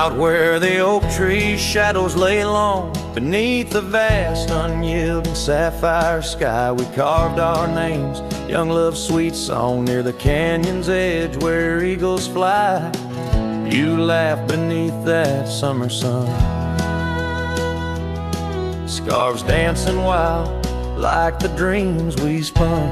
Out where the oak tree's shadows lay long, beneath the vast unyielding sapphire sky, we carved our names, young love's sweet song, near the canyon's edge where eagles fly. You laughed beneath that summer sun, scarves dancing wild like the dreams we spun.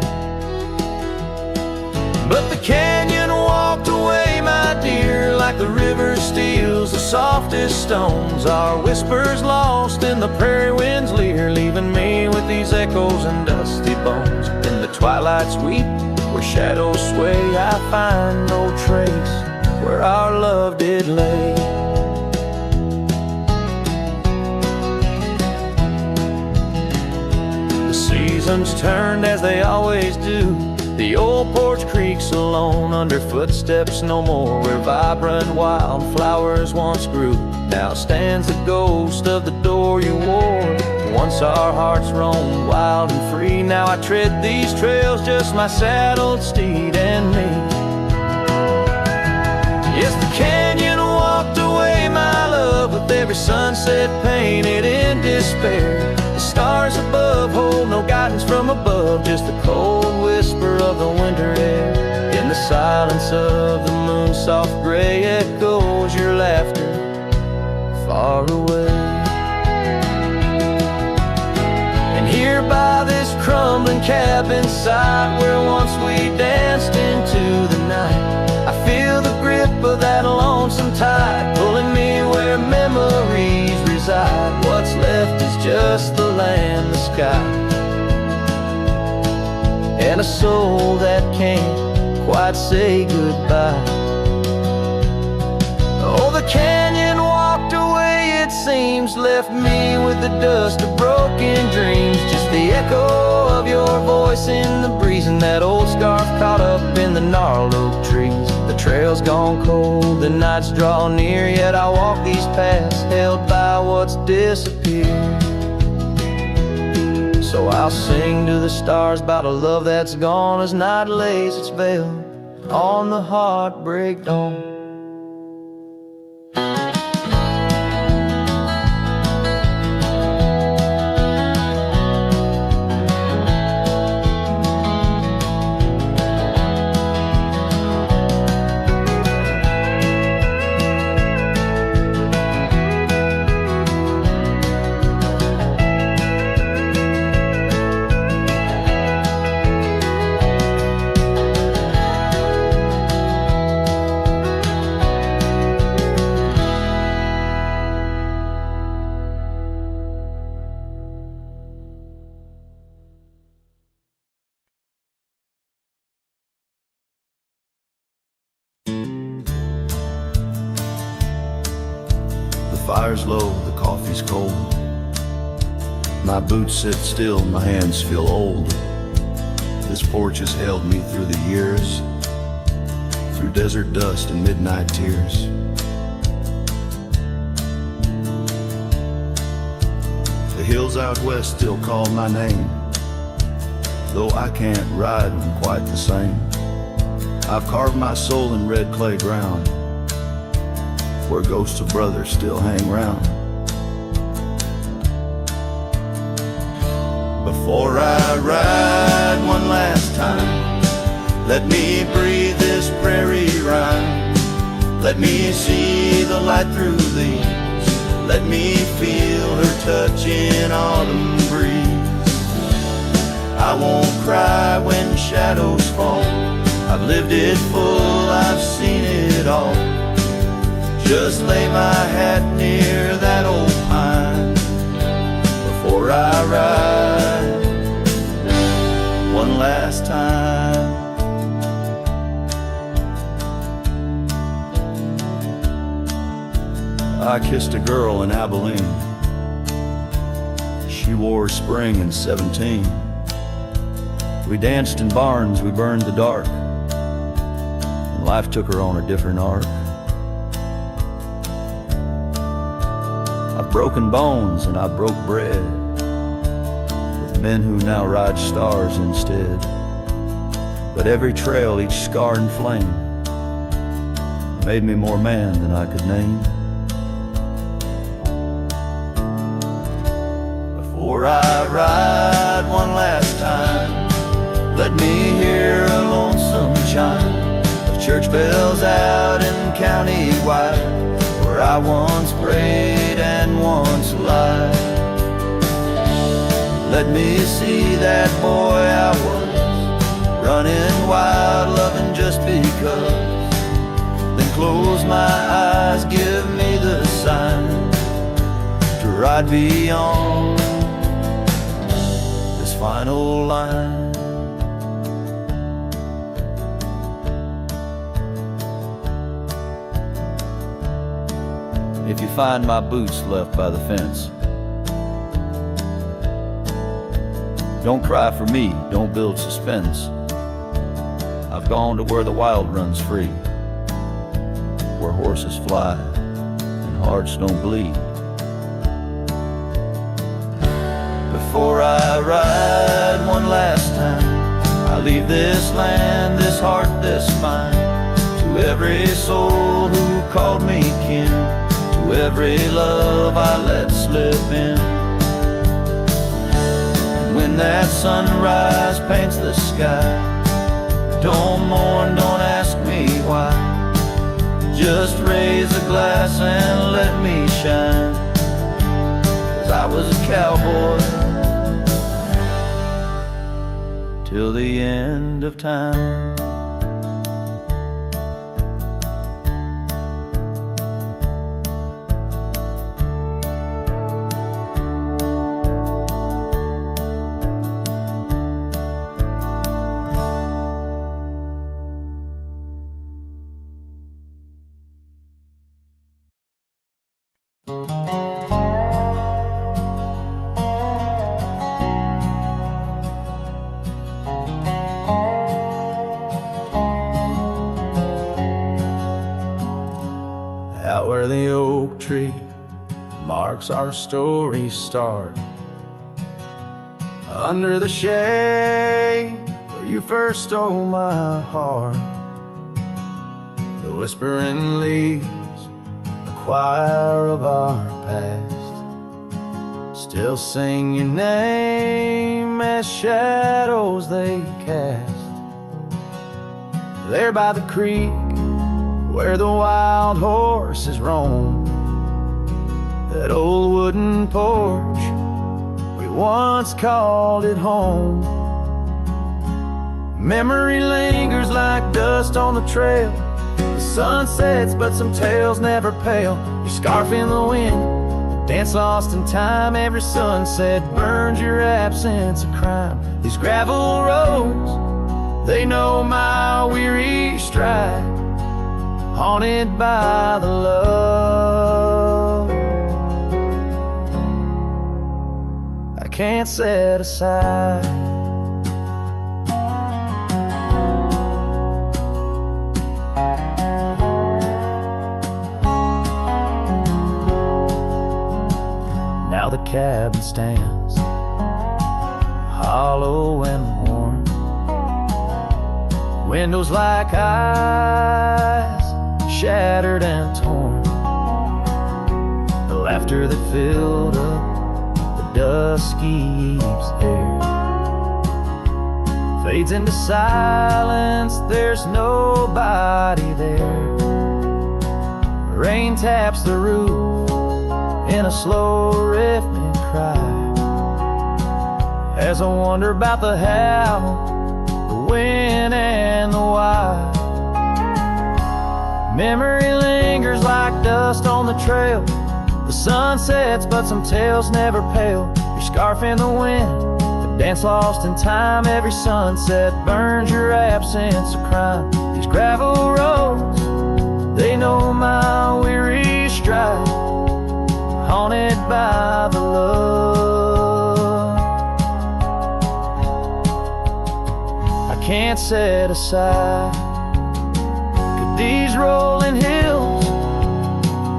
But the canyon walked away, my dear, like the river steals the softest stones. Our whispers lost in the prairie wind's leer, leaving me with these echoes and dusty bones. In the twilight's weep, where shadows sway, I find no trace where our love did lay. The seasons turned as they always do. The old porch creaks alone under footsteps no more, where vibrant wildflowers once grew. Now stands the ghost of the door you wore. Once our hearts roamed wild and free, now I tread these trails, just my saddled steed and me. Yes, the canyon walked away, my love, with every sunset painted in despair. The stars above hold no guidance from above, just the cold whisper of the winter air. In the silence of the moon's soft gray echoes your laughter far away. And here by this crumbling cabin site, where once we danced into the night, I feel the grip of that lonesome tide, pulling me where memories reside. What's left is just the land, the sky, and a soul that can't quite say goodbye. Oh, the canyon walked away, it seems, left me with the dust of broken dreams, just the echo of your voice in the breeze, and that old scarf caught up in the gnarled oak trees. The trail's gone cold, the nights draw near, yet I walk these paths held by what's disappeared. So I'll sing to the stars about a love that's gone, as night lays its veil on the heartbreak dawn. The fire's low, the coffee's cold. My boots sit still, my hands feel old. This porch has held me through the years, through desert dust and midnight tears. The hills out west still call my name, though I can't ride them quite the same. I've carved my soul in red clay ground, where ghosts of brothers still hang round. Before I ride one last time, let me breathe this prairie rhyme. Let me see the light through these. Let me feel her touch in autumn breeze. I won't cry when shadows fall. I've lived it full, I've seen it all. Just lay my hat near that old pine before I ride one last time. I kissed a girl in Abilene. She wore spring in 17. We danced in barns, we burned the dark, and life took her on a different arc. I've broken bones and I broke bread with men who now ride stars instead. But every trail, each scar and flame, made me more man than I could name. Before I ride one last time, let me hear a lonesome chime of church bells out in county wide, where I once prayed and once lied. Let me see that boy I was, running wild, loving just because. Then close my eyes, give me the sign to ride beyond this final line. If you find my boots left by the fence, don't cry for me, don't build suspense. I've gone to where the wild runs free, where horses fly and hearts don't bleed. Before I ride one last time, I leave this land, this heart, this mind, to every soul who called me kin, to every love I let slip in. When that sunrise paints the sky, don't mourn, don't ask me why. Just raise a glass and let me shine, 'cause I was a cowboy till the end of time. Out where the oak tree marks our story's start, under the shade where you first stole my heart, the whispering leaves, the choir of our past, still sing your name as shadows they cast. There by the creek where the wild horses roam, that old wooden porch, we once called it home. Memory lingers like dust on the trail, the sun sets but some tales never pale. Your scarf in the wind, dance lost in time, every sunset burns your absence of crime. These gravel roads, they know my weary stride, haunted by the love I can't set aside. Now the cabin stands hollow and worn, windows like eyes shattered and torn. The laughter that filled up the dusky eve's air fades into silence, there's nobody there. Rain taps the roof in a slow rhythmic cry, as I wonder about the how, the when and the why. Memory lingers like dust on the trail, the sun sets but some tales never pale. Your scarf in the wind, the dance lost in time, every sunset burns your absence of crime. These gravel roads, they know my weary stride, haunted by the love I can't set aside. These rolling hills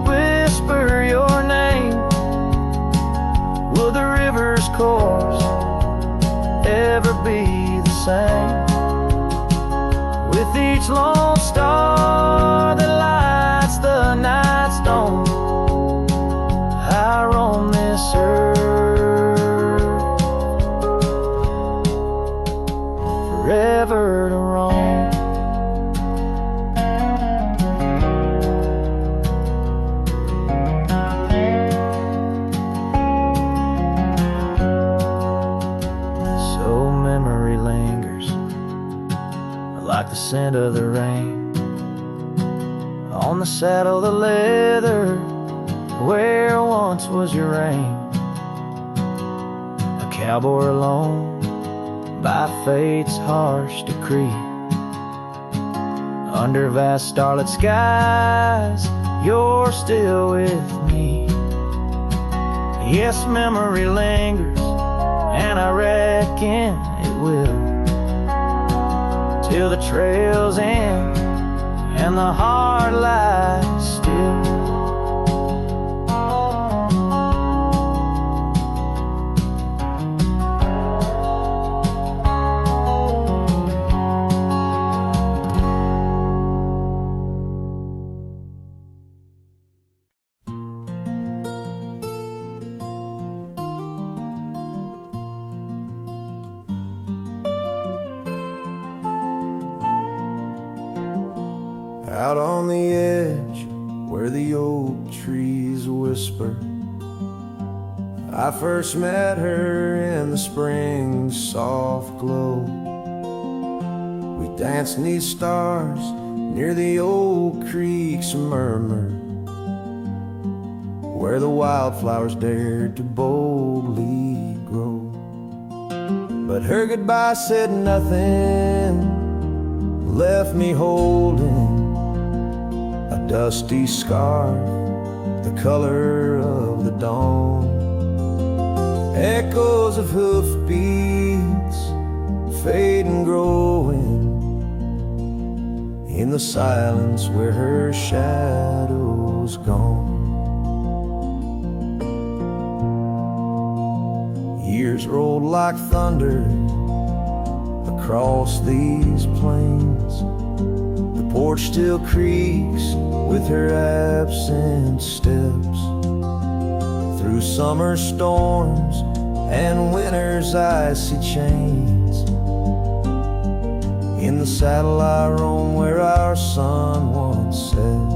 whisper your name, will the river's course ever be the same? With each lone star that lights the night stone, I roam this earth forever to roam. So memory lingers like the scent of the rain on the saddle, the leather where once was your reign. A cowboy alone by fate's harsh decree, under vast starlit skies, you're still with me. Yes, memory lingers, and I reckon it will, till the trails end and the heart lies still. Out on the edge where the oak trees whisper, I first met her in the spring's soft glow. We danced 'neath stars near the old creek's murmur, where the wildflowers dared to boldly grow. But her goodbye said nothing, left me holding a dusty scarf, the color of the dawn. Echoes of hoofbeats fade and growing in the silence where her shadow's gone. Years rolled like thunder across these plains. The porch still creaks with her absent steps. Through summer storms and winter's icy chains, in the saddle I roam where our sun once set.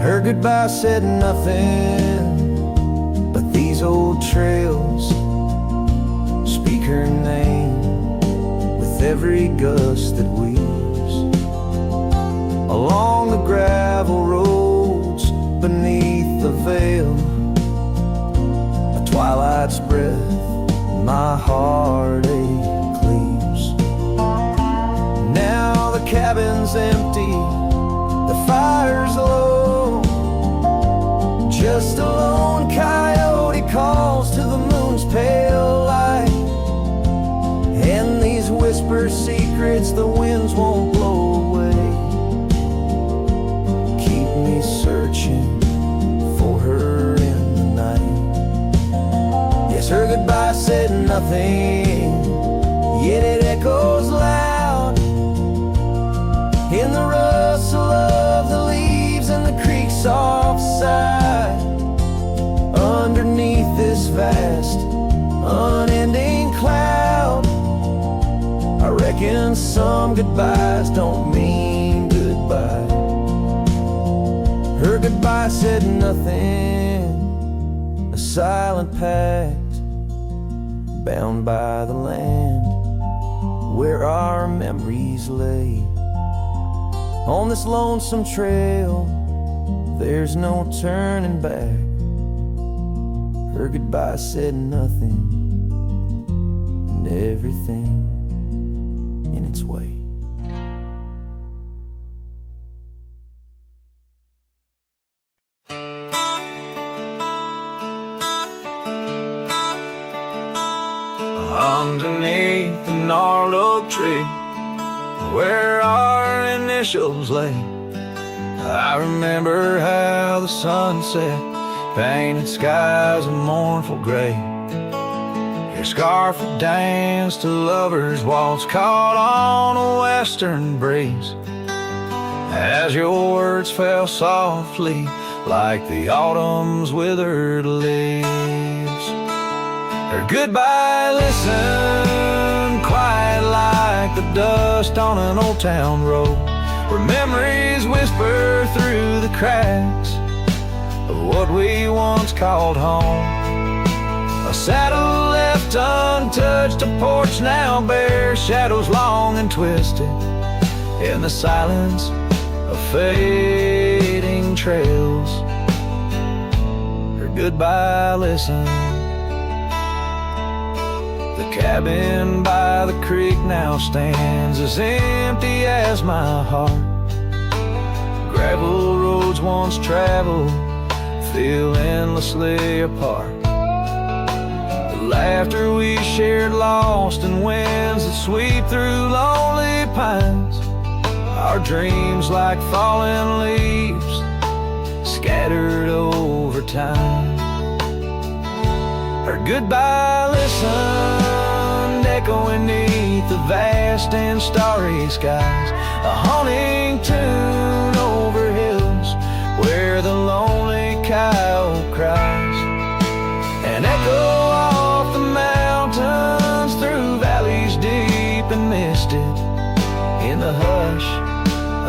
Her goodbye said nothing, but these old trails speak her name with every gust that weaves along the gravel roads beneath the veil. A twilight's breath my heartache cleaves. Now the cabin's empty, the fire's low, just a lone coyote calls to the moon's pale light, and these whisper secrets the winds won't blow away keep me searching for her in the night. Yes, her goodbye said nothing, yet it echoes loud in the rustle of the leaves and the creek's soft side. Underneath this vast, unending cloud, I reckon some goodbyes don't mean goodbye. Her goodbye said nothing, a silent pact bound by the land where our memories lay. On this lonesome trail, there's no turning back. Her goodbye said nothing, and everything in its way. Underneath the gnarled oak tree where our initials lay, I remember how the sunset painted skies a mournful gray. Your scarf would dance to lovers' waltz caught on a western breeze, as your words fell softly like the autumn's withered leaves. Her goodbye listened quiet like dust on an old town road, where memories whisper through the cracks of what we once called home. A saddle left untouched, a porch now bare, shadows long and twisted in the silence of fading trails. Her goodbye listen. The cabin by the creek now stands as empty as my heart. Gravel roads once traveled feel endlessly apart. The laughter we shared lost in winds that sweep through lonely pines. Our dreams like fallen leaves scattered over time. Her goodbye listened, echoing beneath the vast and starry skies. A haunting tune over hills where the lonely coyote cries. An echo off the mountains through valleys deep and misted in the hush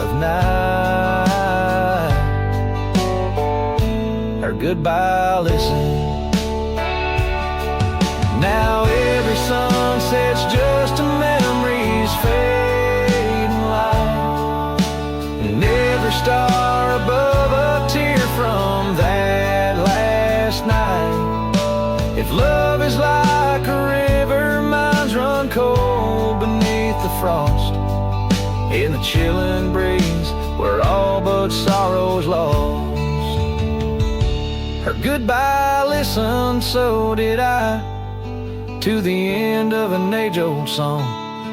of night. Her goodbye listen. Now every sunset's just a memory's fading light, and every star above a tear from that last night. If love is like a river, mine's run cold beneath the frost, in the chilling breeze where all but sorrow's lost. Her goodbye listened, so did I, to the end of an age-old song.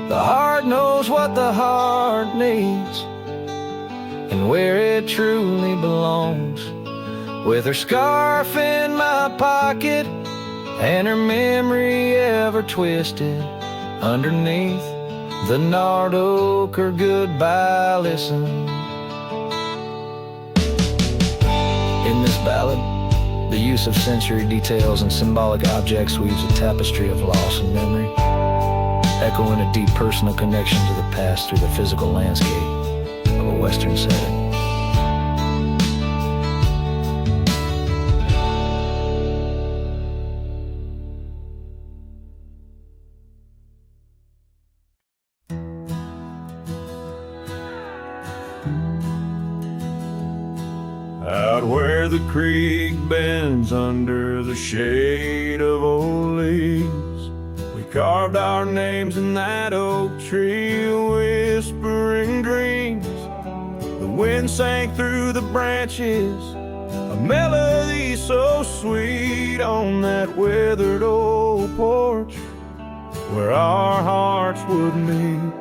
The heart knows what the heart needs and where it truly belongs. With her scarf in my pocket and her memory ever twisted underneath the gnarled oak, her goodbye listen. In this ballad, the use of sensory details and symbolic objects weaves a tapestry of loss and memory, echoing a deep personal connection to the past through the physical landscape of a Western setting. Out where the creek bends under the shade of old leaves, we carved our names in that oak tree, whispering dreams. The wind sang through the branches, a melody so sweet on that weathered old porch where our hearts would meet.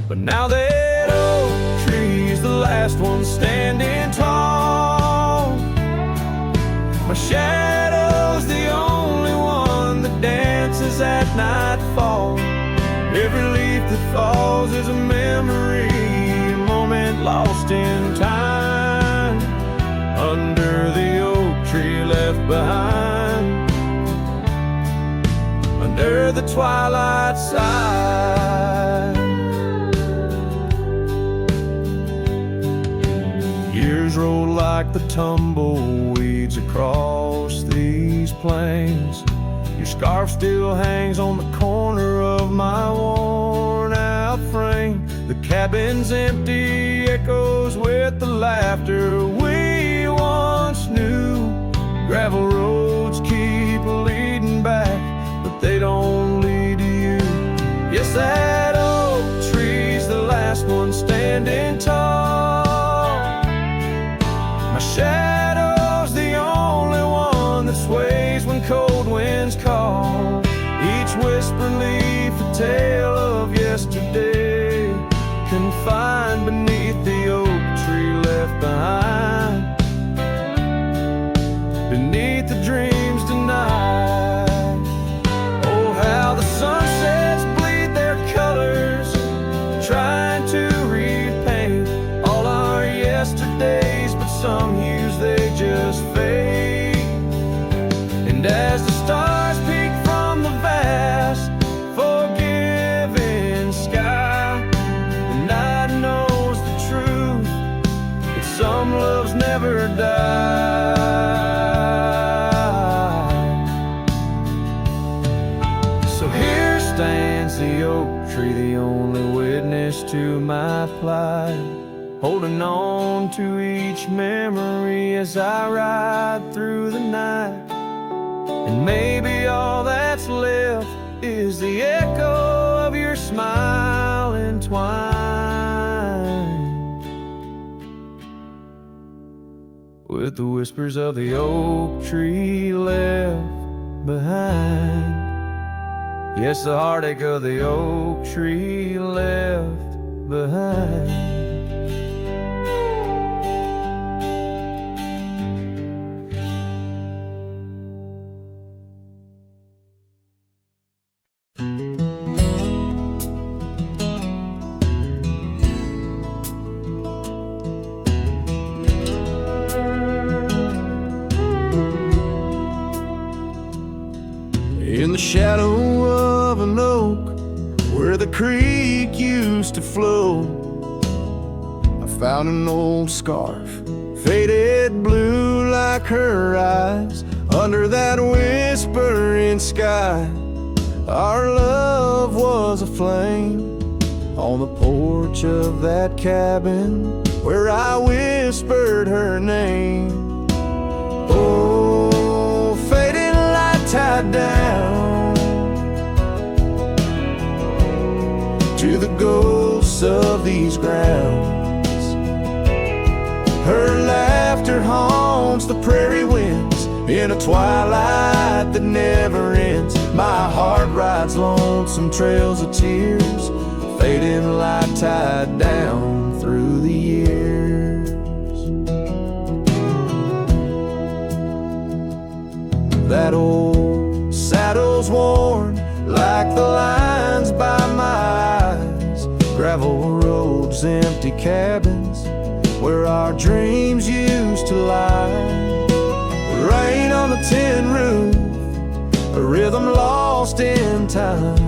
But now that oak tree's the last one standing tall, my shadow's the only one that dances at nightfall. Every leaf that falls is a memory, a moment lost in time, under the oak tree left behind, under the twilight side. Years roll like the tumbleweeds across these plains. Your scarf still hangs on the corner of my worn out frame. The cabin's empty, echoes with the laughter we once knew. Gravel roads keep leading back, but they don't lead to you. Yes, that oak tree's the last one standing tall. My shadow's the only one that sways when cold winds call. Each whisper leaf a tale of yesterday, confined beneath the oak tree left behind, beneath the dreams denied. Oh, how the sunsets bleed their colors, trying to repaint all our yesterdays, but some hues they just fade. And as the stars peek from the vast, forgiving oak tree, the only witness to my plight, holding on to each memory as I ride through the night. And maybe all that's left is the echo of your smile entwined with the whispers of the oak tree left behind. Yes, the heartache of the oak tree left behind. In the shadow of an oak where the creek used to flow, I found an old scarf, faded blue like her eyes. Under that whispering sky, our love was a flame on the porch of that cabin where I whispered her name. Oh, fading light tied down to the ghosts of these grounds. Her laughter haunts the prairie winds in a twilight that never ends. My heart rides lonesome trails of tears, fading light tied down through the years. That old saddle's worn like the lines by my eyes. Gravel roads, empty cabins where our dreams used to lie. Rain on the tin roof, a rhythm lost in time.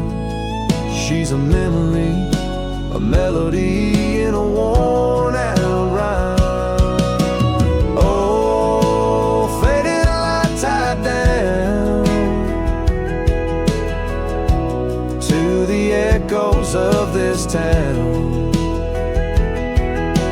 She's a memory, a melody in a worn out rhyme. Oh, faded light tied down to the echoes of this town.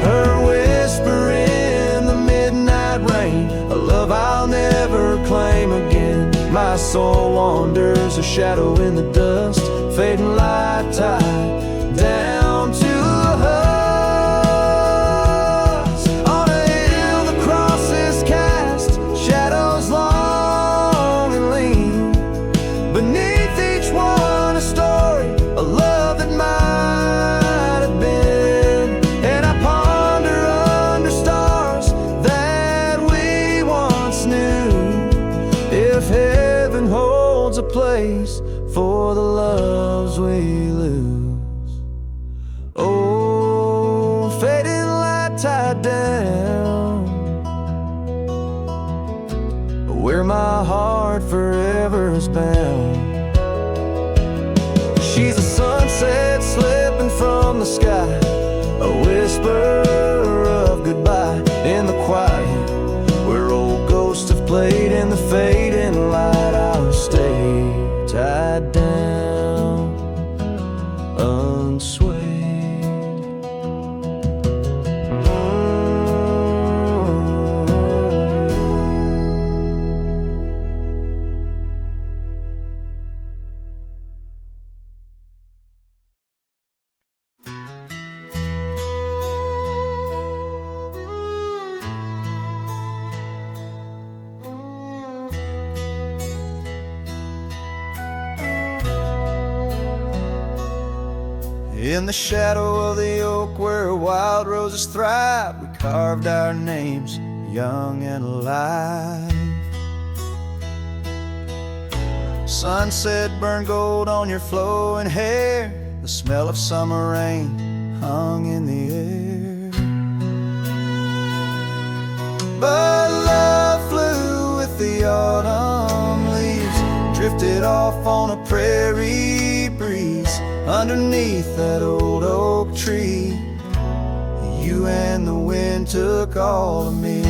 Her whisper in the midnight rain, a love I'll never claim again. My soul wanders, a shadow in the dust, fading light tied down to a husk. On a hill the cross is cast, shadows long and lean. Beneath each one a story, a love that might have been. And I ponder under stars that we once knew, if heaven holds a place for the loves we lose. Oh, fading light tied down where my heart forever is bound. She's a sunset slipping from the sky, a whisper of goodbye in the quiet where old ghosts have played in the fading light. I'll stay tied down, unswayed. In the shadow of the oak where wild roses thrive, we carved our names young and alive. Sunset burned gold on your flowing hair, the smell of summer rain hung in the air. But love flew with the autumn leaves, drifted off on a prairie breeze. Underneath that old oak tree, you and the wind took all of me.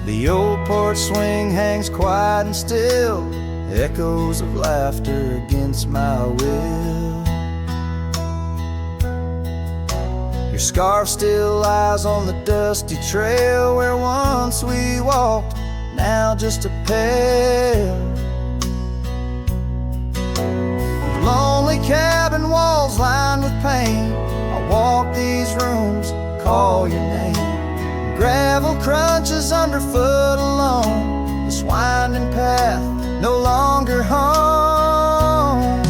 The The old porch swing hangs quiet and still, echoes of laughter against my will. Your scarf still lies on the dusty trail where once we walked, now just a pair. Lonely cabin walls lined with paint, I walk these rooms, call your name. Gravel crunches underfoot alone, this winding path no longer home.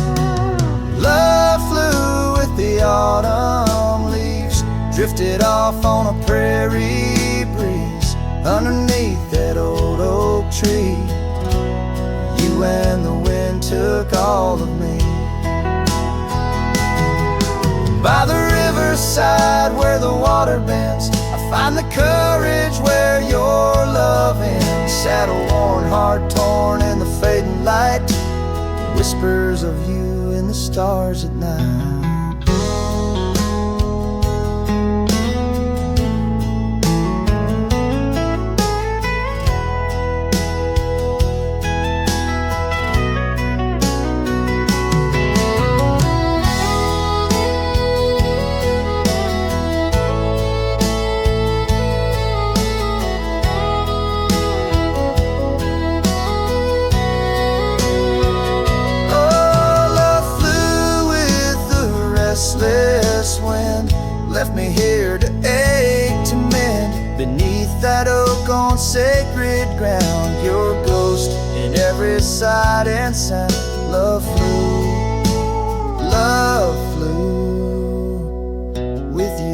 Love flew with the autumn leaves, drifted off on a prairie breeze. Underneath that old oak tree, you and the wind took all of me. By the riverside where the water bends, I find the courage where your love ends. Saddle worn, heart torn in the fading light, whispers of you in the stars at night. Left me here to ache, to mend. Beneath that oak on sacred ground, your ghost in every sight and sound. Love flew with you.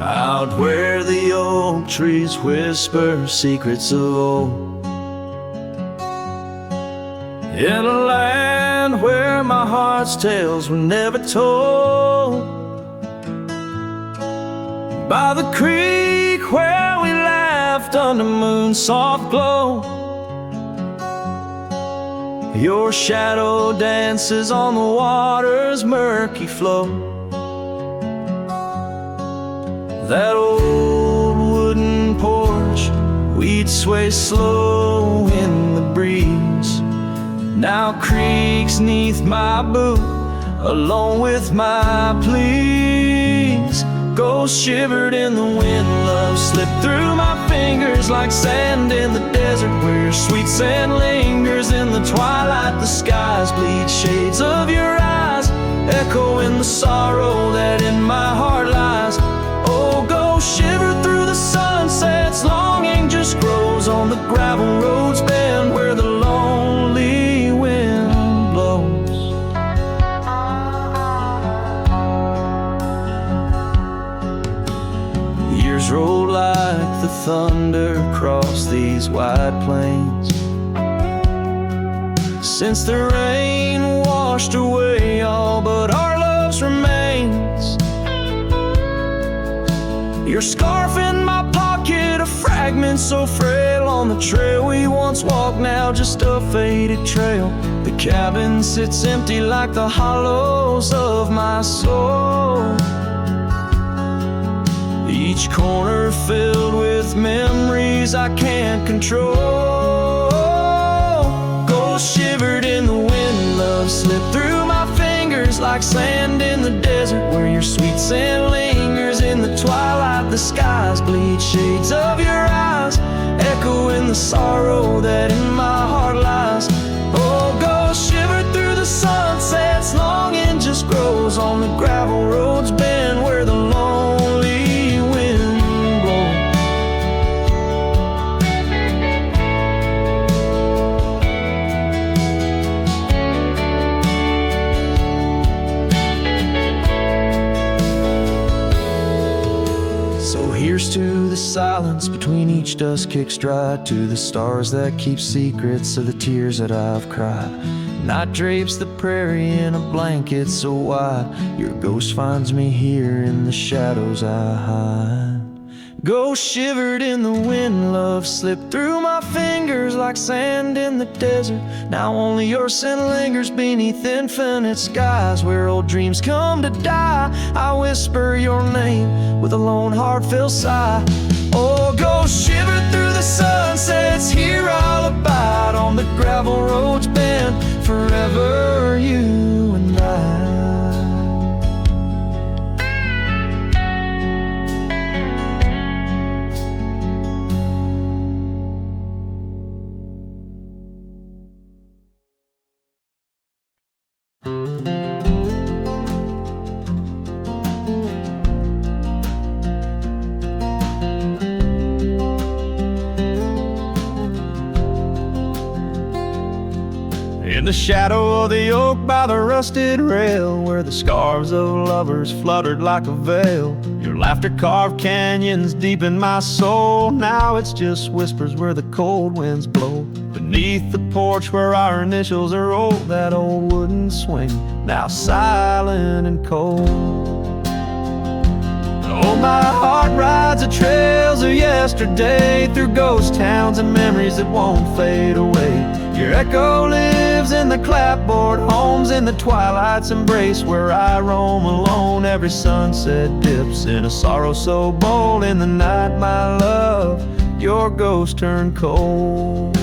Out where the oak trees whisper secrets of old, in a land where my heart's tales were never told, by the creek where we laughed under moon's soft glow, your shadow dances on the water's murky flow. That old wooden porch, we'd sway slow in the breeze, now creaks neath my boot, along with my pleas. Ghosts shivered in the wind, love slipped through my fingers like sand in the desert where your sweet sand lingers. In the twilight the skies bleed shades of your eyes, echo in the sorrow that in my heart lies. Oh, go shiver through the sunsets, longing just grows on the gravel roads bend where the lonely wind blows. Years roll like the thunder across these wide plains, since the rain washed away all but our love's remains. Your scarf in my pocket, a fragment so frail on the trail we once walked, now just a faded trail. The cabin sits empty like the hollows of my soul, each corner filled with memories I can't control. Ghosts shivered in the wind, love slipped through my fingers like sand in the desert where your sweet sand lingers. In the twilight the skies bleed shades of your eyes, echo in the sorrow that in my heart lies. Oh, go shiver through the sunsets, longing just grows on the gravel roads bend where the lonely wind blows. So here's to the silence between each dust kicks dry, to the stars that keep secrets of the tears that I've cried. Night drapes the prairie in a blanket so wide. Your ghost finds me here in the shadows I hide. Ghost shivered in the wind, love slipped through my fingers like sand in the desert. Now only your scent lingers beneath infinite skies where old dreams come to die. I whisper your name with a lone heartfelt sigh. Oh, ghost shivered through the sunsets, here I'll abide on the gravel roads bend forever, you and I. In the shadow of the oak by the rusted rail, where the scarves of lovers fluttered like a veil, your laughter carved canyons deep in my soul. Now it's just whispers where the cold winds blow. Beneath the porch where our initials are old, that old wooden swing, now silent and cold. Oh, my heart rides the trails of yesterday, through ghost towns and memories that won't fade away. Your echo lives in the clapboard homes, in the twilight's embrace where I roam alone. Every sunset dips in a sorrow so bold. In the night, my love, your ghost turned cold.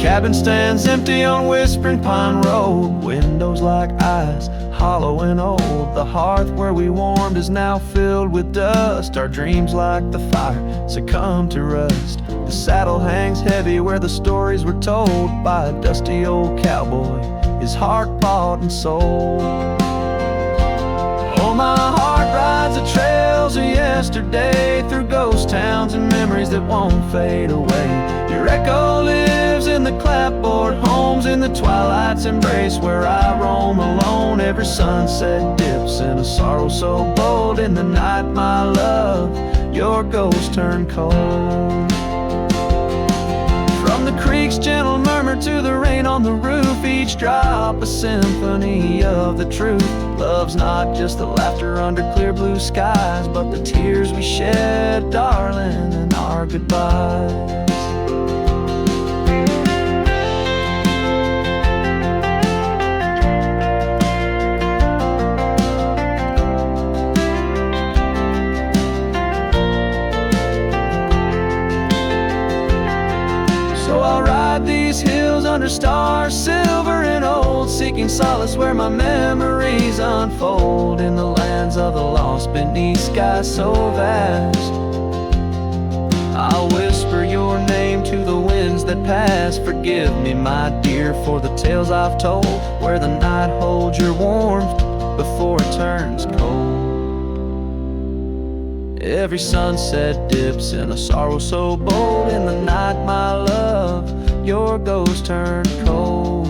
Cabin stands empty on Whispering Pine Road, windows like eyes, hollow and old. The hearth where we warmed is now filled with dust. Our dreams like the fire succumb to rust. The saddle hangs heavy where the stories were told by a dusty old cowboy, his heart bought and sold. Oh, my heart rides the trails of yesterday, through ghost towns and memories that won't fade away. Your echo lives in the clapboard homes, in the twilight's embrace where I roam alone. Every sunset dips in a sorrow so bold. In the night, my love, your ghost turned cold. From the creek's gentle murmur to the rain on the roof, each drop a symphony of the truth. Love's not just the laughter under clear blue skies, but the tears we shed, darling, in our goodbyes. These hills under stars, silver and old, seeking solace where my memories unfold. In the lands of the lost, beneath skies so vast, I'll whisper your name to the winds that pass. Forgive me, my dear, for the tales I've told, where the night holds your warmth before it turns cold. Every sunset dips in a sorrow so bold. In the night, my love, your ghost turned cold.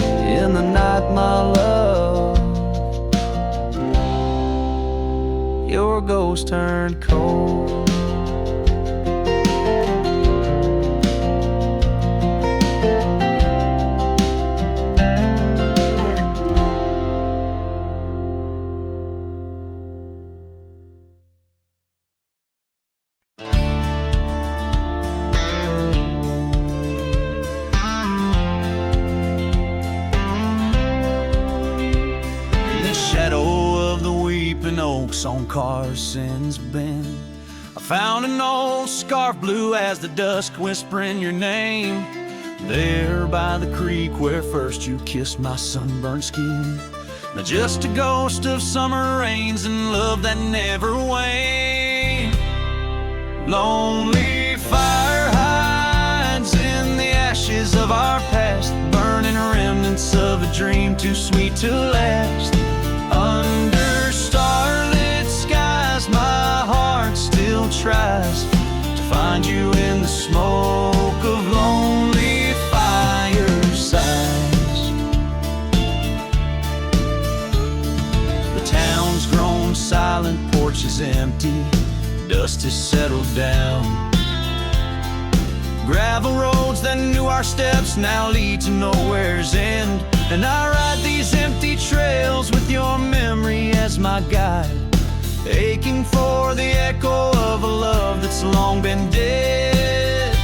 In the night, my love, your ghost turned cold. Oaks on Carson's Bend, I found an old scarf blue as the dusk, whispering your name. There by the creek where first you kissed my sunburned skin. Now just a ghost of summer rains and love that never waned. Lonely fire hides in the ashes of our past, burning remnants of a dream too sweet to last. Under starlit skies, my heart still tries to find you in the smoke of lonely firesides. is empty, dust has settled down. Gravel roads that knew our steps now lead to nowhere's end. And I ride these empty trails with your memory as my guide, aching for the echo of a love that's long been dead.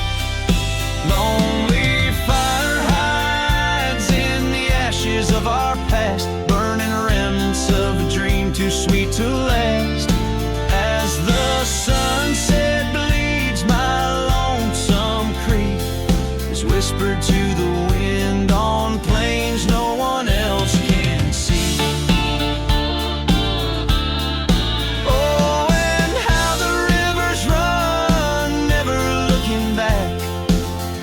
Lonely fire hides in the ashes of our past, burning remnants of a dream too sweet to last. As the sunset bleeds, my lonesome creek is whispered to the wind on plains no one else can see. Oh, and how the rivers run, never looking back,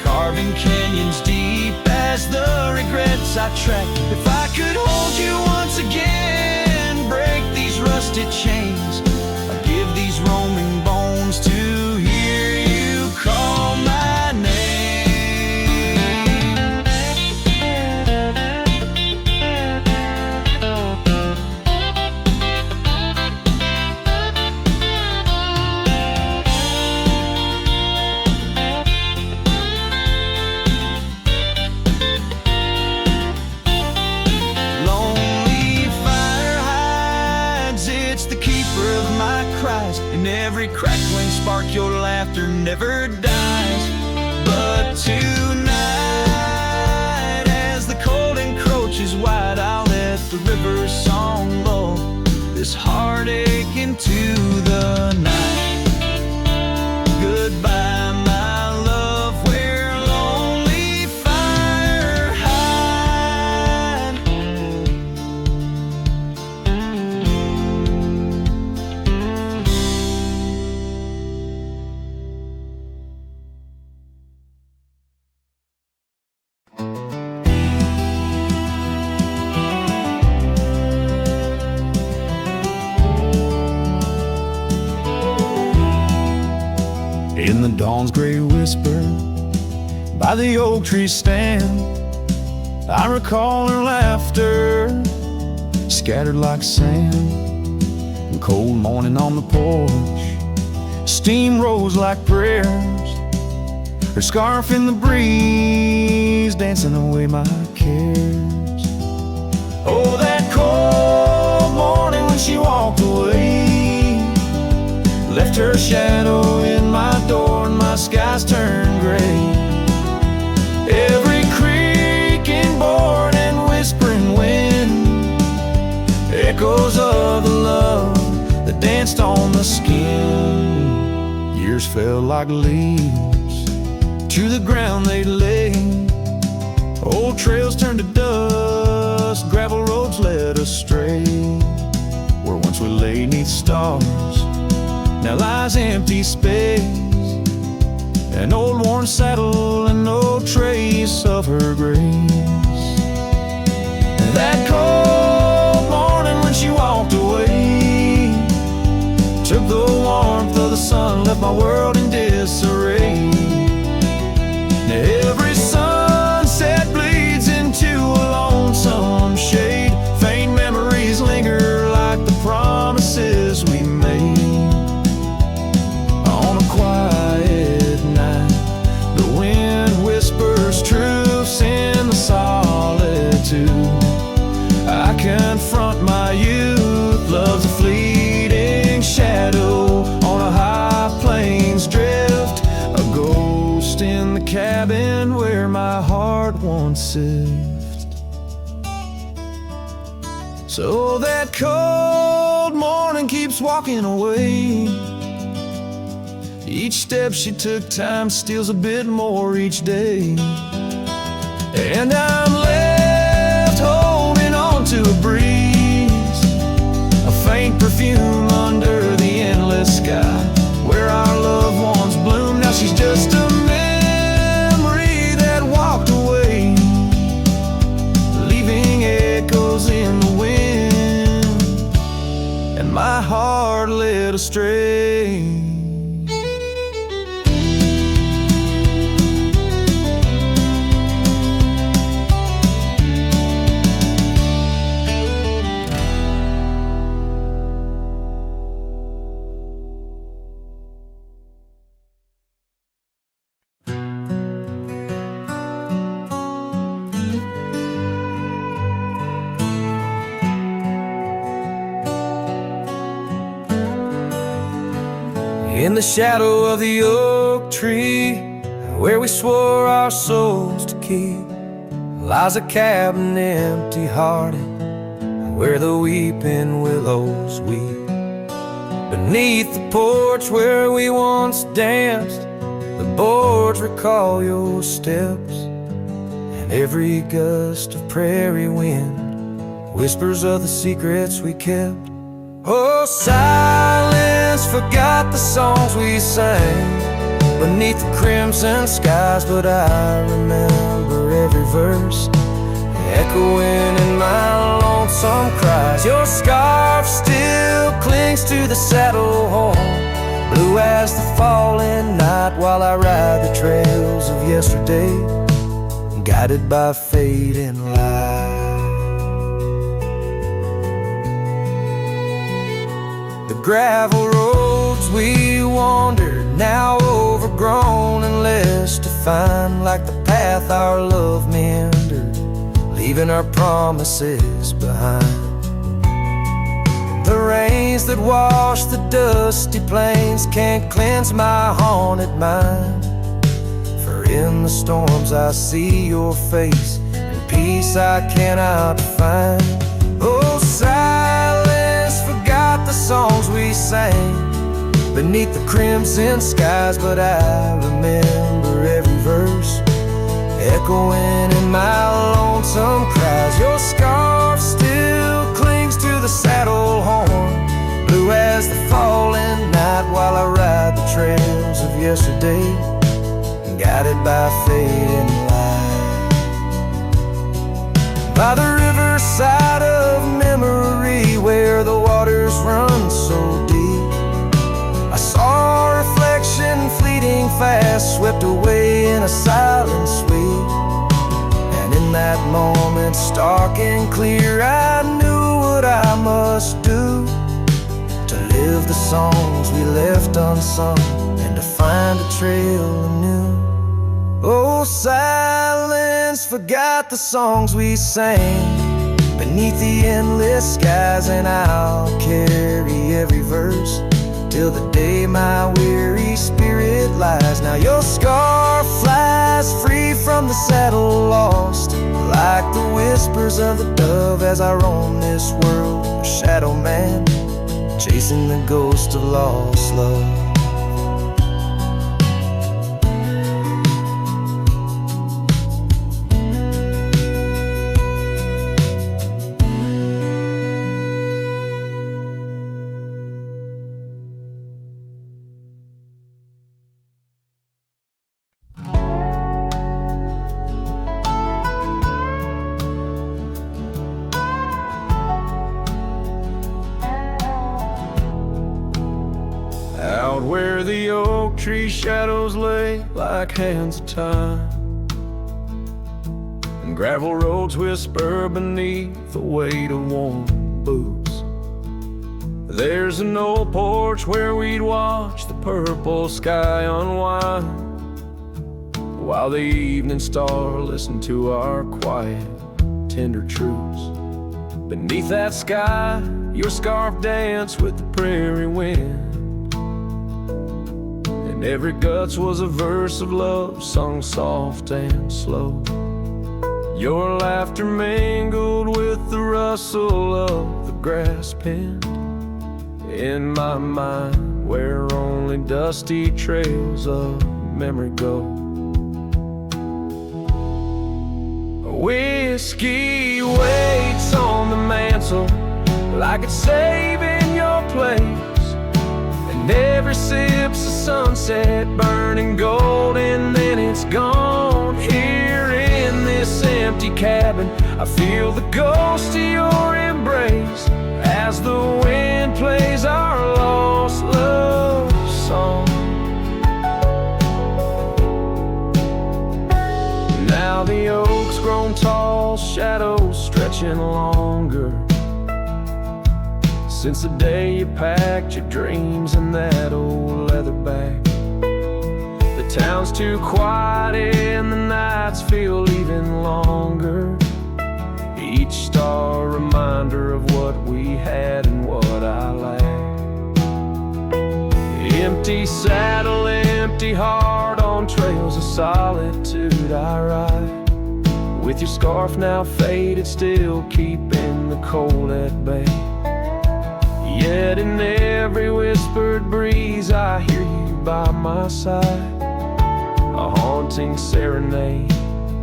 carving canyons deep as the regrets I track. If I could hold you once again, break these rusted chains, I'd give these roaming bones to hear you call my name. Lonely fire hides, it's the keeper of my cries. In every crackling spark your laughter never dies. But tonight, as the cold encroaches wide, I'll let the river's song lull this heartache into the night. Goodbye, my love, where lonely fire hide. In the dawn's gray whisper, by the oak tree stand, I recall her laughter, scattered like sand. And cold morning on the porch, steam rose like prayers, her scarf in the breeze, dancing away my cares. Oh, that cold morning when she walked away, left her shadow in my door and my skies turned gray. Every creaking board and whispering wind, echoes of the love that danced on the skin. Years fell like leaves, to the ground they lay. Old trails turned to dust, gravel roads led astray. Where once we lay 'neath stars, now lies empty space, an old worn saddle and no trace of her grace. That cold morning when she walked away, took the warmth of the sun, left my world in disarray. Now every sunset bleeds into a lonesome shade, faint memories linger like the promises we made. On a quiet night, the wind whispers truths in the solitude. I confront my youth, love's a fleeting shadow on a high plains drift, a ghost in the cabin where my heart once lived. So that cold morning keeps walking away. Each step she took, time steals a bit more each day. And I'm left holding on to a breeze, a faint perfume under the endless sky. Where our loved ones bloom, now she's just a memory that walked away, leaving echoes in the wind, and my heart led astray. In the shadow of the oak tree, where we swore our souls to keep, lies a cabin empty-hearted, where the weeping willows weep. Beneath the porch where we once danced, the boards recall your steps, and every gust of prairie wind whispers of the secrets we kept. Oh, silence forgot the songs we sang beneath the crimson skies, but I remember every verse echoing in my lonesome cries. Your scarf still clings to the saddle horn, blue as the falling night, while I ride the trails of yesterday, guided by fate and light. The gravel roads we wandered, now overgrown and less defined, like the path our love meandered, leaving our promises behind. The rains that wash the dusty plains can't cleanse my haunted mind, for in the storms I see your face, and peace I cannot find. Oh, silence forgot the songs we sang beneath the crimson skies, but I remember every verse echoing in my lonesome cries. Your scarf still clings to the saddle horn, blue as the falling night, while I ride the trails of yesterday, guided by fate and light. By the riverside of memory, where the waters run so deep, I saw a reflection fleeting fast, swept away in a silent sweep. And in that moment, stark and clear, I knew what I must do to live the songs we left unsung, and to find a trail anew. Oh, silence forgot the songs we sang beneath the endless skies, and I'll carry every verse till the day my weary spirit lies. Now your scarf flies free from the saddle, lost like the whispers of the dove, as I roam this world, a shadow man, chasing the ghost of lost love. Out where the oak tree shadows lay like hands of time, and gravel roads whisper beneath the weight of warm boots, there's an old porch where we'd watch the purple sky unwind, while the evening star listened to our quiet, tender truths. Beneath that sky, your scarf danced with the prairie wind, every guts was a verse of love, sung soft and slow. Your laughter mingled with the rustle of the grass pinned in my mind, where only dusty trails of memory go. Whiskey waits on the mantle like it's saving your place, and every sip's a sunset burning gold, and then it's gone. Here in this empty cabin, I feel the ghost of your embrace as the wind plays our lost love song. Now the oak's grown tall, shadows stretching longer, since the day you packed your dreams in that old leather bag. The town's too quiet and the nights feel even longer, each star a reminder of what we had and what I lacked. Empty saddle, empty heart, on trails of solitude I ride. With your scarf now faded, still keeping the cold at bay. Yet in every whispered breeze I hear you by my side, a haunting serenade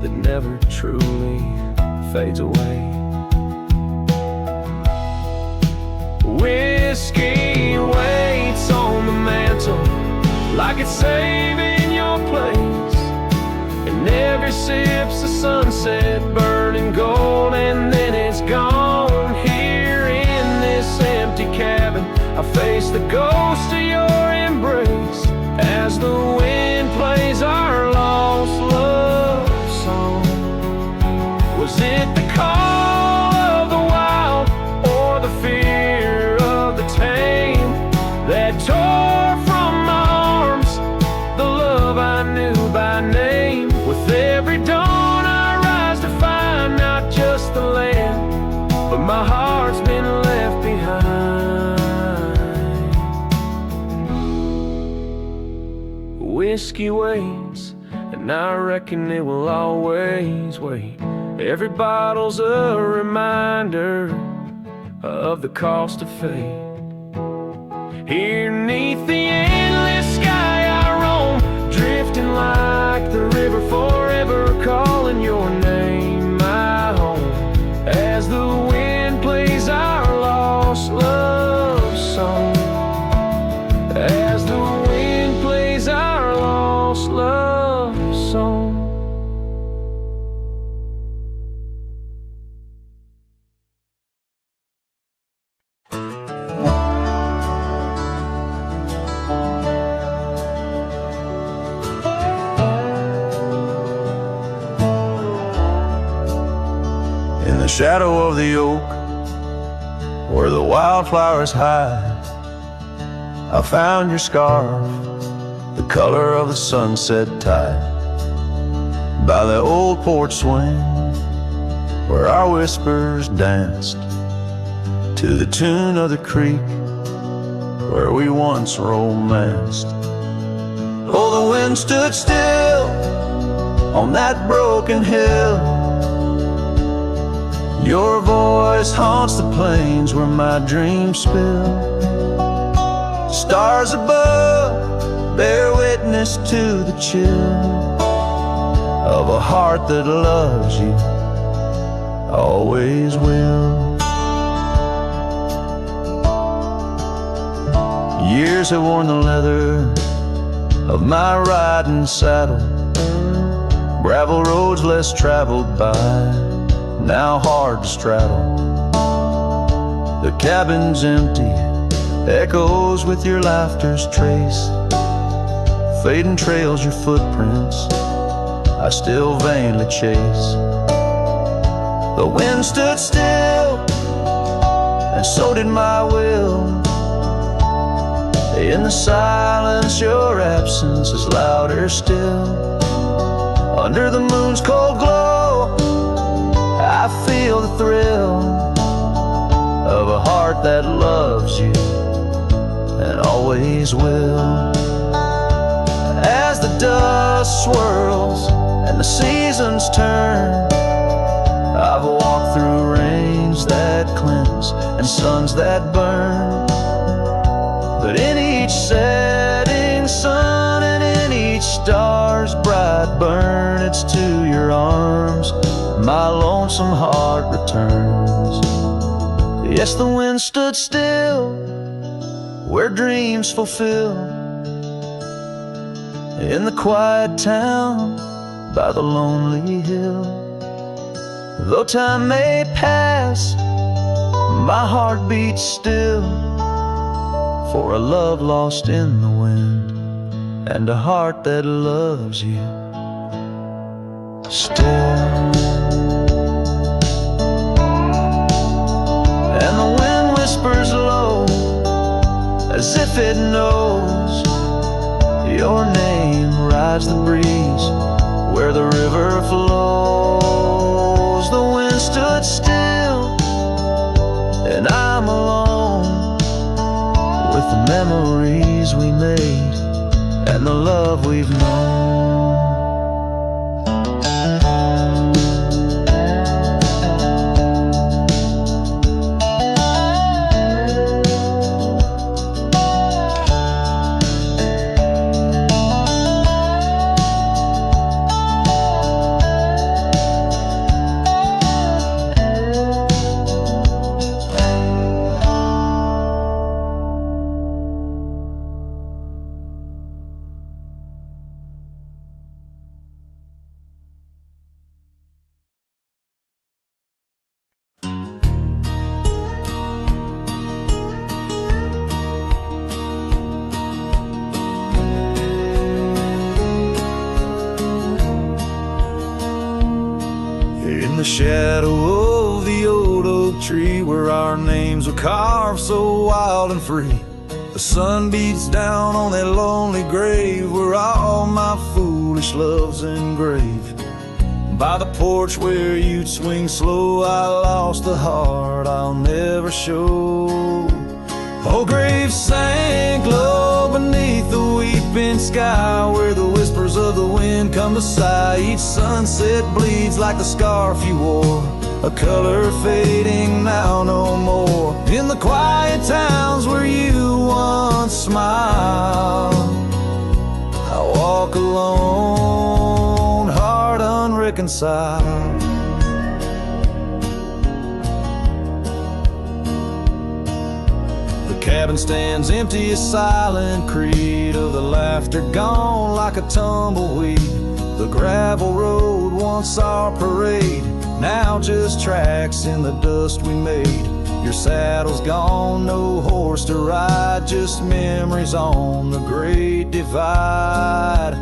that never truly fades away. Whiskey waits on the mantle like it's saving your place, and every sip's a sunset burning gold, and then it's gone. Here in this empty cabin I face the ghost of your embrace as the wind plays our lost love song. Was it the call of the wild or the fear of the tame that tore from my arms the love I knew by name? With every dawn I rise to find not just the land, but my heart's been left behind. Whiskey waits, and I reckon it will always wait. Every bottle's a reminder of the cost of fate. Here 'neath the endless sky I roam, drifting like the river, forever calling your name my home. As the wind plays our lost love song, as the wind plays our lost love song. In the shadow of the oak, where the wildflowers hide, I found your scarf, the color of the sunset tide. By the old porch swing, where our whispers danced, to the tune of the creek, where we once romanced. Oh, the wind stood still on that broken hill. Your voice haunts the plains where my dreams spill. Stars above bear witness to the chill of a heart that loves you, always will. Years have worn the leather of my riding saddle, gravel roads less traveled by, now hard to straddle. The cabin's empty, echoes with your laughter's trace, fading trails your footprints I still vainly chase. The wind stood still, and so did my will. In the silence your absence is louder still. Under the moon's cold glow I feel the thrill of a heart that loves you and always will. As the dust swirls and the seasons turn, I've walked through rains that cleanse and suns that burn, but in each setting sun and in each star's bright burn, it's to your arms my lonesome heart returns. Yes, the wind stood still where dreams fulfill, in the quiet town by the lonely hill. Though time may pass, my heart beats still, for a love lost in the wind and a heart that loves you still. And the wind whispers low as if it knows your name rides the breeze where the river flows. The wind stood still and I'm alone with the memories we made and the love we've known. In the shadow of the old oak tree where our names were carved so wild and free, the sun beats down on that lonely grave where all my foolish love's engraved. By the porch where you'd swing slow, I lost the heart I'll never show. Oh, grave sank low beneath the weeping sky where the whispers of the wind come to sigh. Each sunset bleeds like the scarf you wore, a color fading now no more. In the quiet towns where you once smiled, I walk alone, heart unreconciled. The cabin stands empty, a silent creed of the laughter gone like a tumbleweed. The gravel road, once our parade, now just tracks in the dust we made. Your saddle's gone, no horse to ride, just memories on the great divide.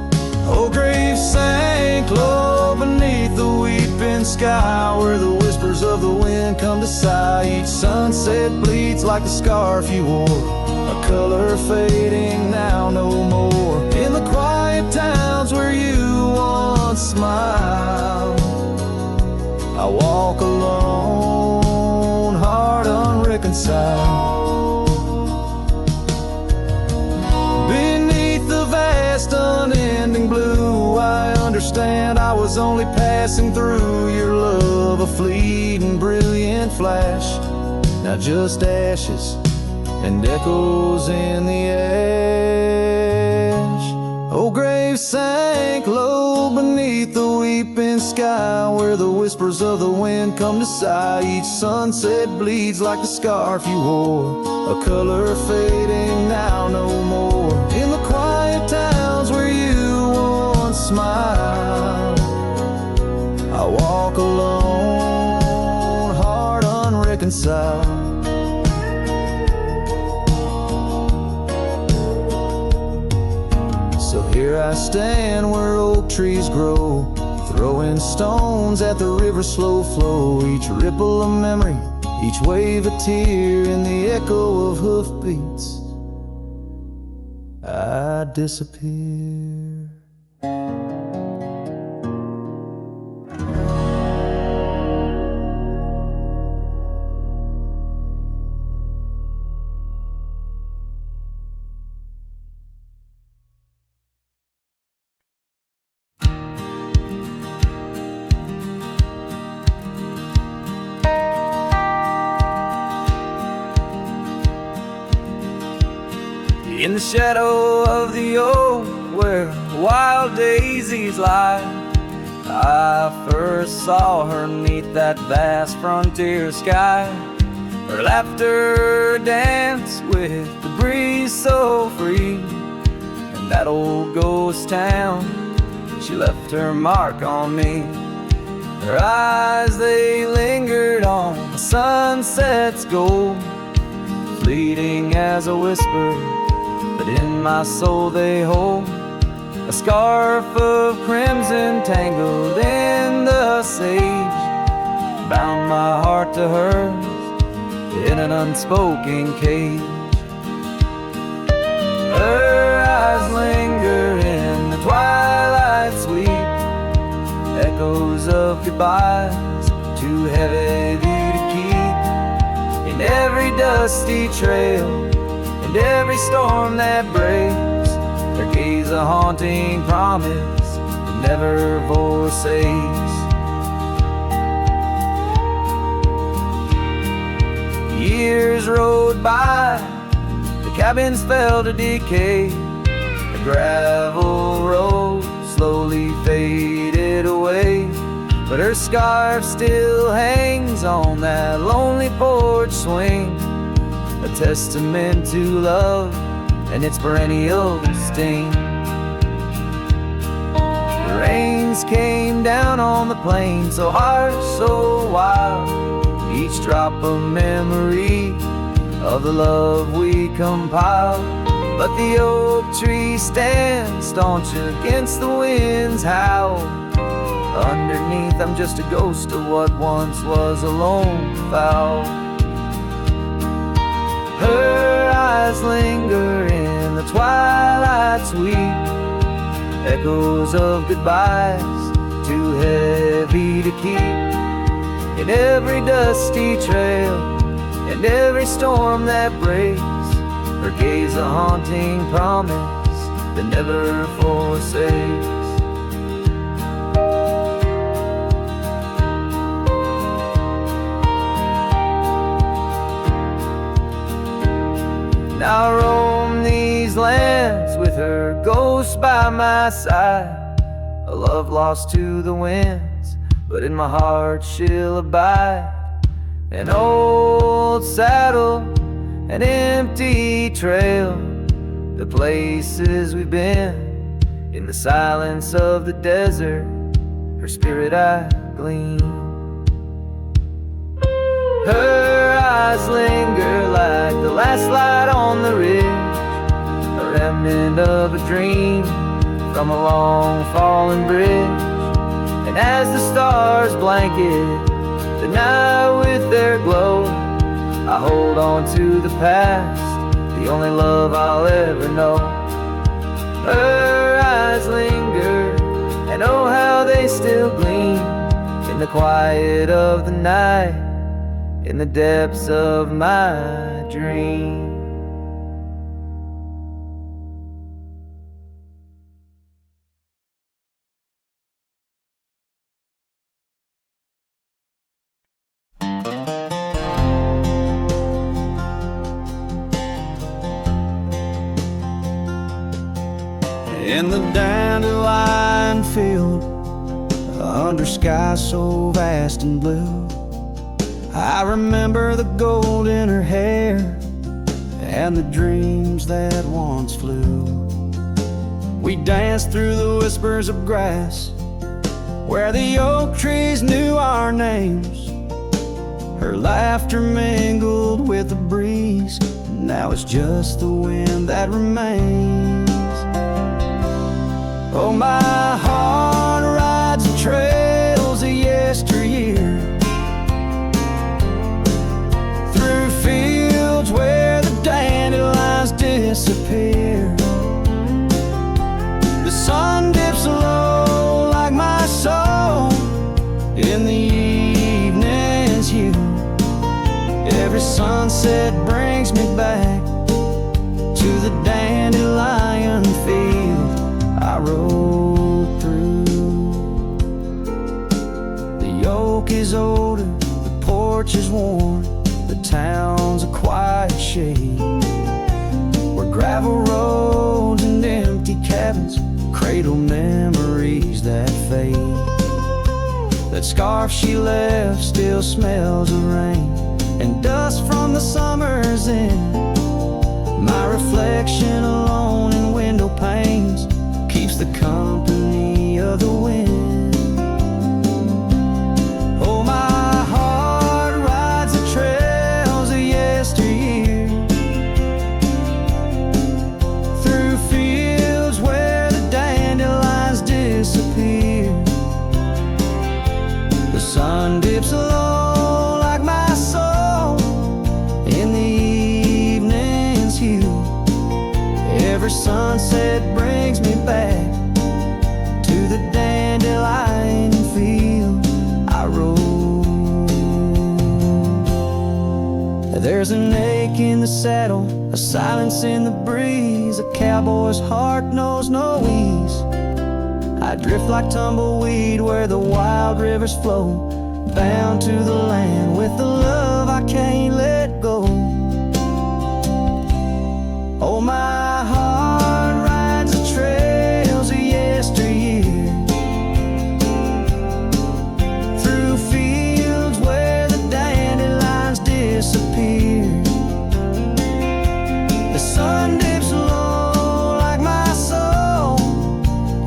Oh, grave sank low beneath the weeping sky where the whispers of the wind come to sigh. Each sunset bleeds like the scarf you wore, a color fading now no more. In the quiet towns where you once smiled, I walk alone, heart unreconciled. Beneath the vast unending blue, I understand I was only passing through. Your love a fleeting brilliant flash, now just ashes and echoes in the ash. Oh, grave sank low beneath the weeping sky where the whispers of the wind come to sigh. Each sunset bleeds like the scarf you wore, a color fading now no more. In the quiet towns where you once smiled, I walk alone, heart unreconciled. So here I stand where oak trees grow, throwing stones at the river's slow flow. Each ripple a memory, each wave a tear, in the echo of hoofbeats I disappear. In the shadow of the oak where wild daisies lie, I first saw her neath that vast frontier sky. Her laughter danced with the breeze so free. In that old ghost town, she left her mark on me. Her eyes, they lingered on the sunset's gold, fleeting as a whisper, but in my soul they hold a scarf of crimson tangled in the sage, bound my heart to hers in an unspoken cage. Her eyes linger in the twilight sweet, echoes of goodbyes too heavy to keep. In every dusty trail, and every storm that breaks, their gaze a haunting promise that never forsakes. Years rode by, the cabins fell to decay, the gravel road slowly faded away, but her scarf still hangs on that lonely porch swing, a testament to love and its perennial sting. The rains came down on the plain, so harsh, so wild, each drop a memory of the love we compiled. But the oak tree stands staunch against the wind's howl. Underneath I'm just a ghost of what once was a lone fowl. Her eyes linger in the twilight sweet, echoes of goodbyes too heavy to keep. In every dusty trail and every storm that breaks, her gaze a haunting promise that never forsakes. Now I roam these lands with her ghost by my side, a love lost to the winds, but in my heart she'll abide. An old saddle, an empty trail, the places we've been, in the silence of the desert, her spirit I glean. Her eyes linger like the last light on the ridge, a remnant of a dream from a long fallen bridge. And as the stars blanket the night with their glow, I hold on to the past, the only love I'll ever know. Her eyes linger, and oh how they still gleam in the quiet of the night, in the depths of my dream. In the dandelion field, under sky so vast and blue, I remember the gold in her hair and the dreams that once flew. We danced through the whispers of grass where the oak trees knew our names. Her laughter mingled with the breeze, now it's just the wind that remains. Oh, my heart rides the trails of yesteryear, through fields where the dandelions disappear. The sun dips low like my soul in the evening's hue. Every sunset brings me back to the dandelion field I rode through. The oak is older, the porch is worn, the town's a quiet shade, where gravel roads and empty cabins cradle memories that fade. That scarf she left still smells of rain and dust from the summer's end. My reflection alone in window panes keeps the company of the wind. Oh, my heart rides the trails of yesteryear, through fields where the dandelions disappear. The sun dips low like my soul in the evening's hue. Every sunset brings me back to the dandelion field I rode. There's an ache in in the saddle, a silence in the breeze. A cowboy's heart knows no ease. I drift like tumbleweed where the wild rivers flow, bound to the land with the love I can't let go. Oh, my heart rides the trails of yesteryear, through fields where the dandelions disappear. The sun dips low like my soul,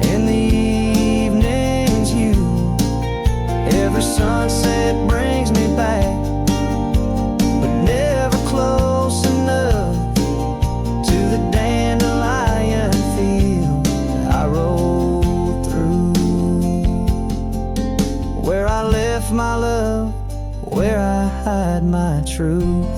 and the evening's hue. Every sunset brings me back, but never close enough to the dandelion field I rode through, where I left my love, where I hide my truth.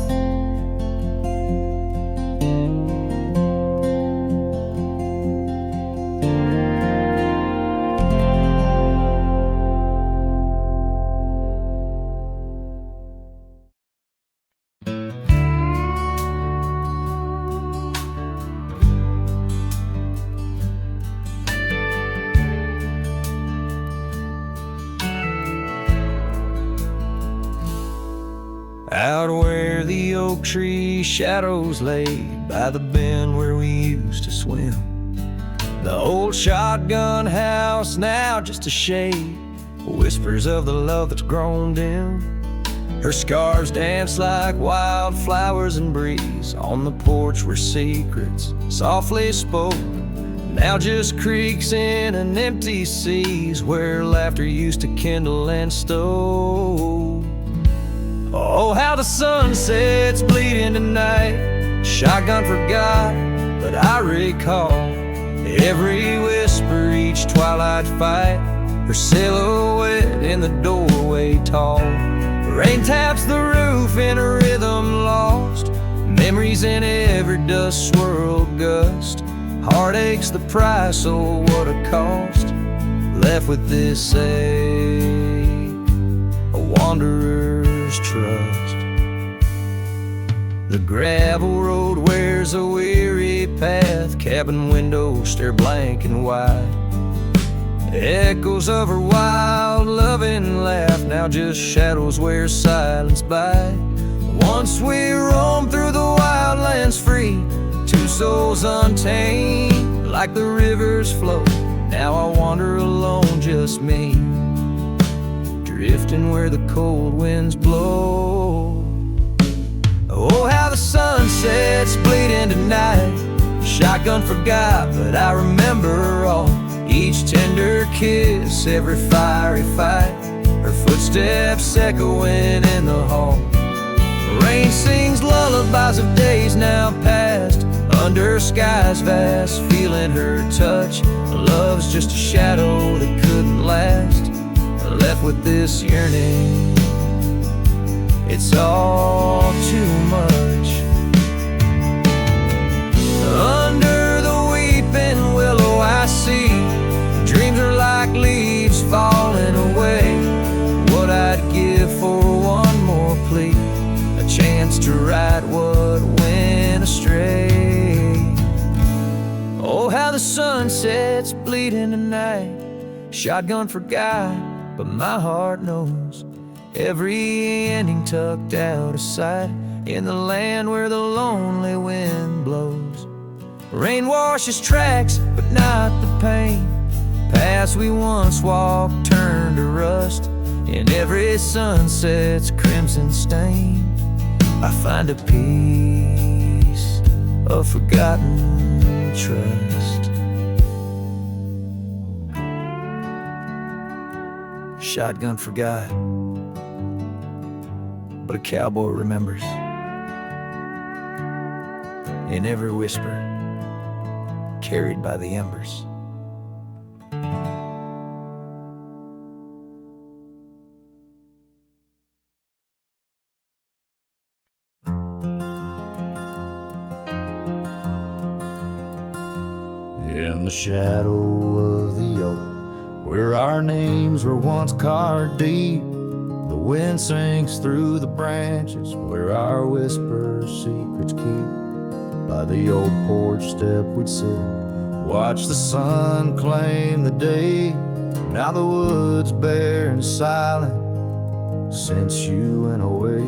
Out where the oak tree shadows laid by the bend where we used to swim, the old shotgun house now just a shade, whispers of the love that's grown dim. Her scars dance like wildflowers in breeze on the porch where secrets softly spoke, now just creaks in an empty seas where laughter used to kindle and stow. Oh, how the sunset's bleeding tonight. Shotgun forgot, but I recall every whisper, each twilight fight, her silhouette in the doorway tall. Rain taps the roof in a rhythm lost, memories in every dust swirled gust. Heartache's the price, oh what a cost. Left with this ache, a wanderer's trust. The gravel road wears a weary path, cabin windows stare blank and wide. Echoes of her wild loving laugh, now just shadows where silence bide. Once we roamed through the wildlands free, two souls untamed like the rivers flow. Now I wander alone, just me, drifting where the cold winds blow. Oh, how the sunset's bleeding tonight. Shotgun forgot, but I remember all. Each tender kiss, every fiery fight, her footsteps echoing in the hall. Rain sings lullabies of days now past, under skies vast, feeling her touch. Love's just a shadow that couldn't last. Left with this yearning, it's all too much. Under the weeping willow I see dreams are like leaves falling away. What I'd give for one more plea, a chance to right what went astray. Oh, how the sunset's bleeding tonight. Shotgun forgot, but my heart knows every ending tucked out of sight, in the land where the lonely wind blows. Rain washes tracks, but not the pain. Paths we once walked turn to rust, in every sunset's crimson stain. I find a piece of forgotten trust. Shotgun forgot, but a cowboy remembers. In every whisper, carried by the embers. In the shadow of the oak, where our names were once carved deep, the wind sings through the branches where our whispers secrets keep. By the old porch step we'd sit, watch the sun claim the day. Now the wood's bare and silent since you went away.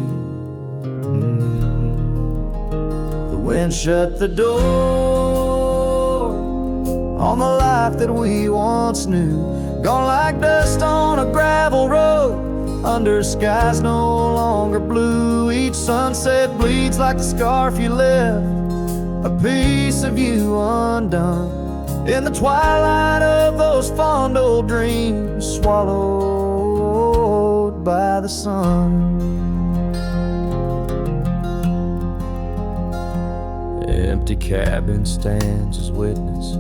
The wind shut the door on the life that we once knew, gone like dust on a gravel road, under skies no longer blue. Each sunset bleeds like the scarf you left, a piece of you undone, in the twilight of those fond old dreams, swallowed by the sun. Empty cabin stands as witness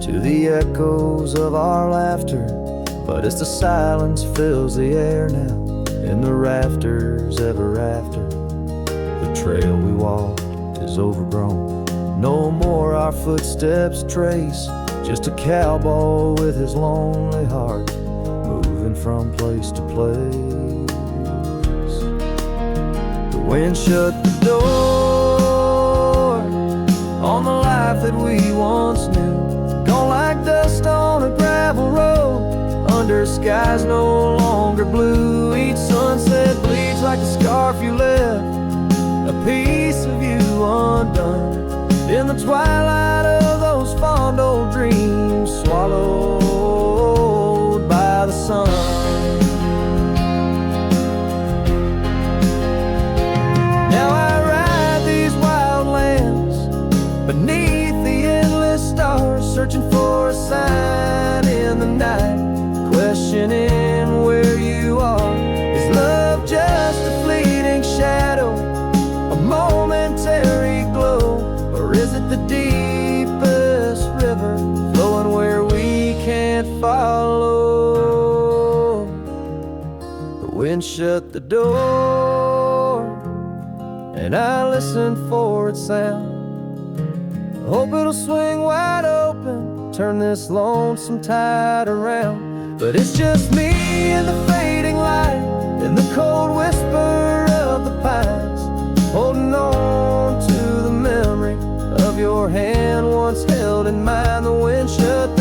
to the echoes of our laughter, but as the silence fills the air now, in the rafters ever after, the trail we walked is overgrown. No more our footsteps trace, just a cowboy with his lonely heart, moving from place to place. The wind shut the door on the life that we once knew, gone like dust on a gravel road, under skies no longer blue. Each sunset bleeds like the scarf you left, a piece of you undone, in the twilight of those fond old dreams, swallowed by the sun. Now I ride these wild lands beneath the endless stars, searching for a sign in the night, questioning where you are. Is love just a fleeting shadow, a momentary glow, or is it the deepest river flowing where we can't follow? The wind shut the door and I listened for its sound. I hope it'll swing wide open, turn this lonesome tide around. But it's just me and the fading light, and the cold whisper of the pines, holding on to the memory of your hand once held in mine. The wind shut the